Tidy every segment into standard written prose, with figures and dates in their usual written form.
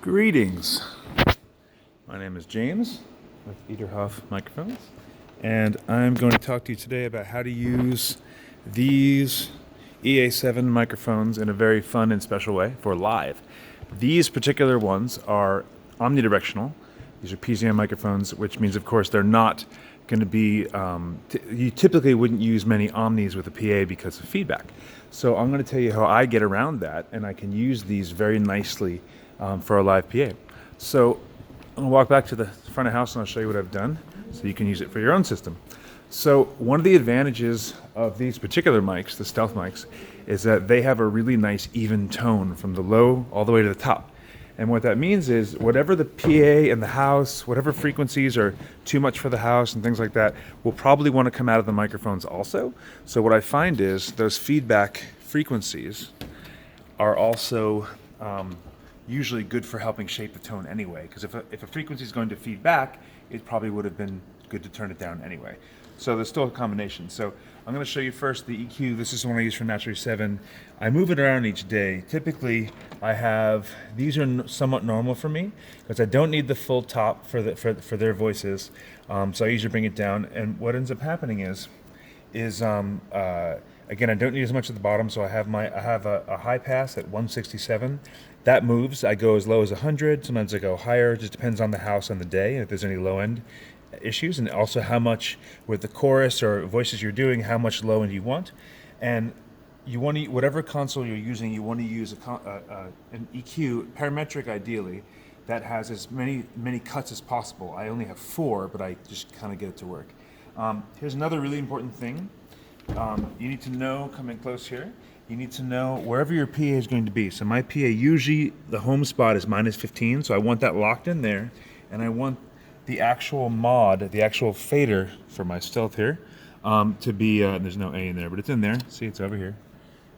Greetings. My name is James with Eaterhoff Microphones, and I'm going to talk to you today about how to use these EA7 microphones in a very fun and special way for live. These particular ones are omnidirectional. These are PZM microphones, which means, of course, they're not going to be, you typically wouldn't use many omnis with a PA because of feedback. So I'm going to tell you how I get around that, and I can use these very nicely for a live PA. So I'm going to walk back to the front of the house and I'll show you what I've done so you can use it for your own system. So one of the advantages of these particular mics, the stealth mics, is that they have a really nice even tone from the low all the way to the top. And what that means is whatever the PA in the house, whatever frequencies are too much for the house and things like that, will probably want to come out of the microphones also. So what I find is those feedback frequencies are also usually good for helping shape the tone anyway, because if a frequency is going to feed back, it probably would have been good to turn it down anyway. So there's still a combination. So I'm going to show you first the EQ. This is the one I use for Naturally 7. I move it around each day. Typically, I have, these are somewhat normal for me, because I don't need the full top for their voices. So I usually bring it down, and what ends up happening is again, I don't need as much at the bottom, so I have a high pass at 167. That moves. I go as low as 100. Sometimes I go higher. It just depends on the house on the day, and if there's any low end issues, and also how much with the chorus or voices you're doing, how much low end you want. And you want to, whatever console you're using, you want to use an EQ, parametric ideally, that has as many cuts as possible. I only have 4, but I just kind of get it to work. Here's another really important thing. You need to know, coming close here, you need to know wherever your PA is going to be. So my PA, usually the home spot is -15, so I want that locked in there, and I want the actual mod, the actual fader for my stealth here, to be, there's no A in there, but it's in there. See, it's over here.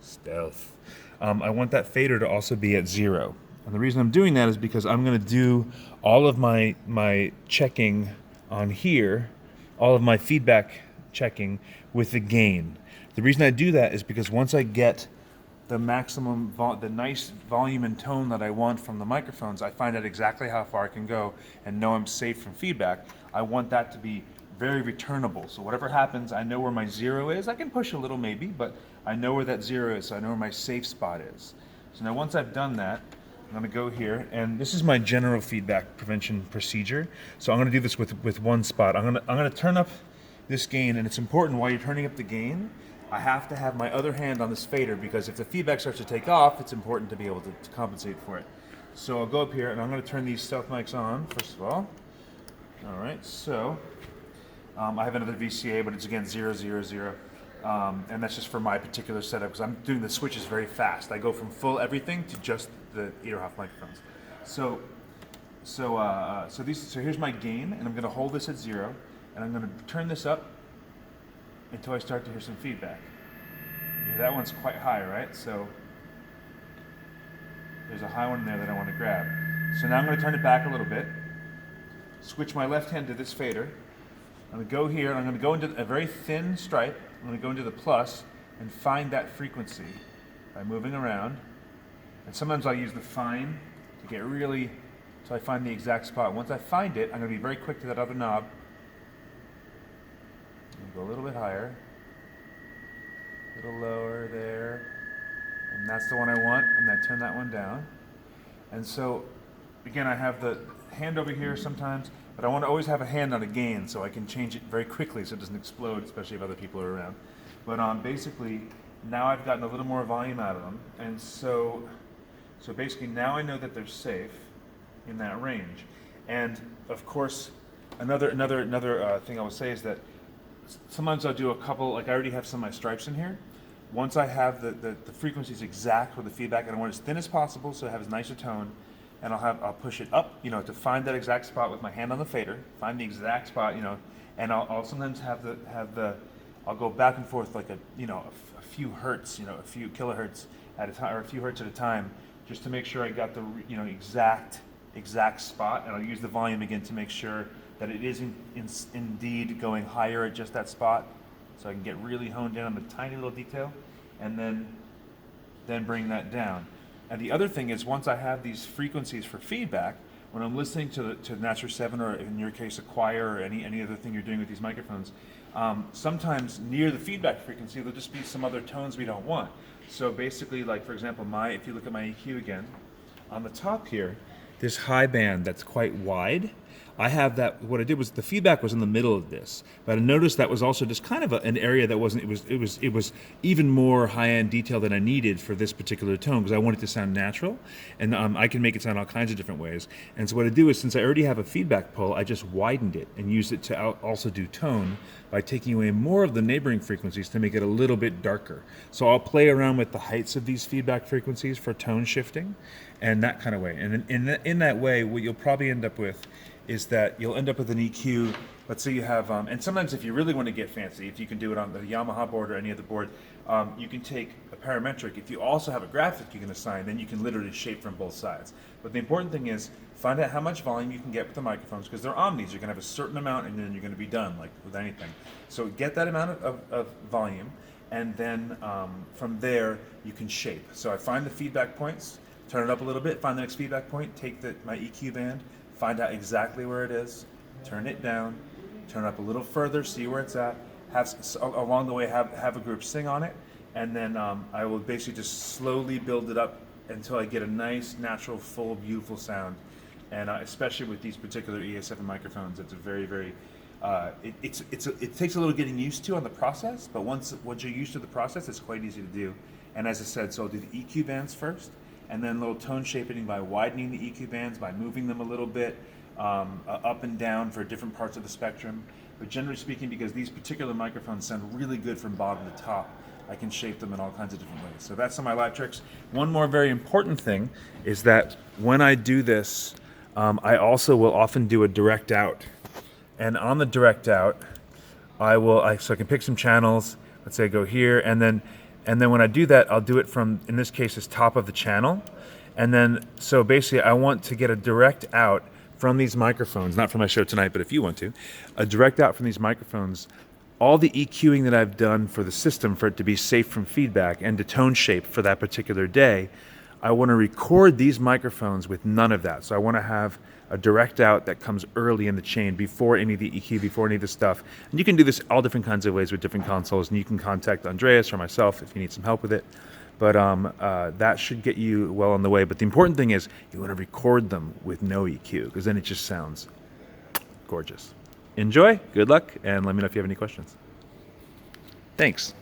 Stealth. I want that fader to also be at 0. And the reason I'm doing that is because I'm going to do all of my checking on here, all of my feedback checking with the gain. The reason I do that is because once I get the maximum, the nice volume and tone that I want from the microphones, I find out exactly how far I can go and know I'm safe from feedback. I want that to be very returnable. So whatever happens, I know where my 0 is. I can push a little maybe, but I know where that 0 is, so I know where my safe spot is. So now once I've done that, I'm going to go here, and this is my general feedback prevention procedure. So I'm going to do this with one spot. I'm going to turn up this gain, and it's important while you're turning up the gain, I have to have my other hand on this fader, because if the feedback starts to take off, it's important to be able to compensate for it. So I'll go up here, and I'm going to turn these stealth mics on, first of all. All right, so I have another VCA, but it's again 0, 0, 0. And that's just for my particular setup, because I'm doing the switches very fast. I go from full everything to just the Eaterhoff microphones. So here's my gain, and I'm going to hold this at 0. And I'm going to turn this up until I start to hear some feedback. Yeah, that one's quite high, right? So there's a high one in there that I want to grab. So now I'm going to turn it back a little bit, switch my left hand to this fader. I'm going to go here, and I'm going to go into a very thin stripe. I'm going to go into the plus and find that frequency by moving around. And sometimes I'll use the fine to get really, so I find the exact spot. Once I find it, I'm going to be very quick to that other knob. Go a little bit higher, a little lower there, and that's the one I want, and I turn that one down. And so, again, I have the hand over here sometimes, but I want to always have a hand on a gain so I can change it very quickly so it doesn't explode, especially if other people are around. But basically, now I've gotten a little more volume out of them, and so basically now I know that they're safe in that range. And of course, another thing I would say is that sometimes I'll do a couple, like I already have some of my stripes in here. Once I have the frequencies exact with the feedback, and I want it as thin as possible so it has a nicer tone, and I'll push it up, to find that exact spot with my hand on the fader, find the exact spot, and I'll sometimes I'll go back and forth like a few hertz, a few kilohertz at a time, or a few hertz at a time, just to make sure I got the exact spot, and I'll use the volume again to make sure that it is indeed going higher at just that spot, so I can get really honed in on the tiny little detail, and then bring that down. And the other thing is, once I have these frequencies for feedback, when I'm listening to Natural 7, or in your case, a choir, or any other thing you're doing with these microphones, sometimes near the feedback frequency, there'll just be some other tones we don't want. So basically, like for example, if you look at my EQ again, on the top here, this high band that's quite wide. I have that. What I did was the feedback was in the middle of this, but I noticed that was also just kind of an area that wasn't. It was even more high-end detail than I needed for this particular tone, because I want it to sound natural, and I can make it sound all kinds of different ways. And so what I do is, since I already have a feedback pole, I just widened it and used it to also do tone by taking away more of the neighboring frequencies to make it a little bit darker. So I'll play around with the heights of these feedback frequencies for tone shifting, and that kind of way. And in that way, what you'll probably end up with is that you'll end up with an EQ. Let's say you have, and sometimes if you really want to get fancy, if you can do it on the Yamaha board or any other board, you can take a parametric. If you also have a graphic you can assign, then you can literally shape from both sides. But the important thing is, find out how much volume you can get with the microphones, because they're omnis. You're going to have a certain amount, and then you're going to be done, like with anything. So get that amount of volume, and then from there, you can shape. So I find the feedback points, turn it up a little bit, find the next feedback point, take my EQ band, find out exactly where it is, turn it down, turn it up a little further, see where it's at, along the way have a group sing on it, and then I will basically just slowly build it up until I get a nice, natural, full, beautiful sound. And especially with these particular ES7 microphones, it's a very, very, it takes a little getting used to on the process, but once you're used to the process, it's quite easy to do. And as I said, so I'll do the EQ bands first, and then a little tone shaping by widening the EQ bands, by moving them a little bit up and down for different parts of the spectrum. But generally speaking, because these particular microphones sound really good from bottom to top, I can shape them in all kinds of different ways. So that's some of my live tricks. One more very important thing is that when I do this, I also will often do a direct out. And on the direct out, so I can pick some channels. Let's say I go here, and then when I do that, I'll do it from, in this case, is top of the channel. And then, so basically I want to get a direct out from these microphones, not for my show tonight, but if you want to, a direct out from these microphones, all the EQing that I've done for the system for it to be safe from feedback and to tone shape for that particular day, I want to record these microphones with none of that. So I want to have a direct out that comes early in the chain, before any of the EQ, before any of the stuff. And you can do this all different kinds of ways with different consoles, and you can contact Andreas or myself if you need some help with it. But that should get you well on the way. But the important thing is you want to record them with no EQ, because then it just sounds gorgeous. Enjoy, good luck, and let me know if you have any questions. Thanks.